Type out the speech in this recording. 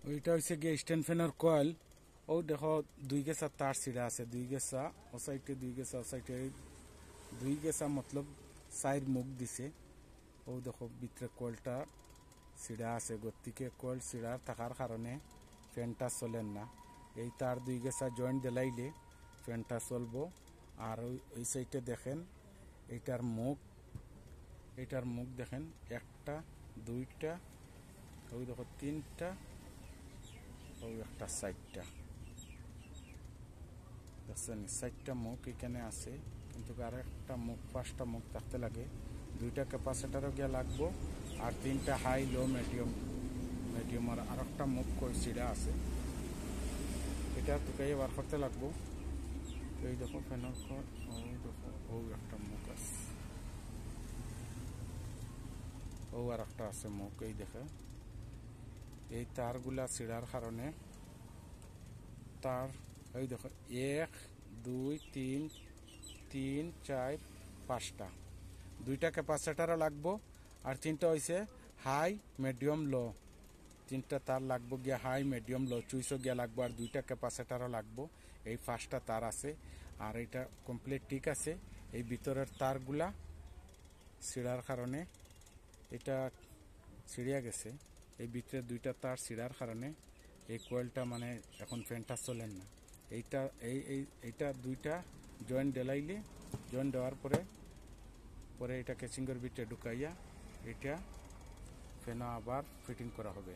ওইটা হচ্ছে গিয়ে স্ট্যান্ড ফ্যানের কয়েল। ও দেখো দুই গেছা তার ছিঁড়া আছে, দুই গেছা ও সাইডে, দুই গেছা ও সাইডে, দুই গেছা মতলব সাইড মুখ দিছে। ও দেখো ভিতরে কয়েলটা ছিঁড়া আছে, গতিকে কয়েল ছিঁড়া থাকার কারণে ফ্যানটা চলেন না। এই তার দুই গেছা জয়েন্ট দিলাইলে ফ্যানটা চলবো। আর ওই সাইডে দেখেন এইটার মুখ দেখেন, একটা দুইটা, ওই দেখো তিনটা, ওই একটা চারটা, দেখছেন চারটা মুখ এখানে আছে। কিন্তু আর একটা মুখ, পাঁচটা মুখ থাকতে লাগে। দুইটা ক্যাপাসিটারও গিয়ে লাগবো, আর তিনটা হাই লো মিডিয়াম আর একটা মুখ ছিঁড়া আছে। এটা টুকাইয়ে বার করতে লাগবো। এই দেখো ফ্যানের পর ওই দেখো ও একটা মুখ আছে, ও আর একটা আছে মুখ। এই দেখে এই তারগুলা ছিঁড়ার কারণে তার, এই দেখো এক দুই তিন, তিন চার পাঁচটা, দুইটা ক্যাপাসিটারও লাগবো। আর তিনটা হয়েছে হাই মিডিয়াম লো, তিনটা তার লাগবো গিয়া হাই মিডিয়াম লো চুইসও গিয়া লাগবো। আর দুইটা ক্যাপাসিটারও লাগবো। এই পাঁচটা তার আছে, আর এটা কমপ্লিট ঠিক আছে। এই ভিতরের তারগুলা ছিঁড়ার কারণে এটা ছিঁড়িয়া গেছে। এই ভিতরে দুইটা তার ছিঁড়ার কারণে এই কয়েলটা মানে এখন ফ্যানটা চলেন না। এইটা দুইটা জয়েন্ট ডেলাইলে, জয়েন্ট দেওয়ার পরে এটা কেচিংয়ের ভিতরে ঢুকাইয়া এটা ফ্যান আবার ফিটিং করা হবে।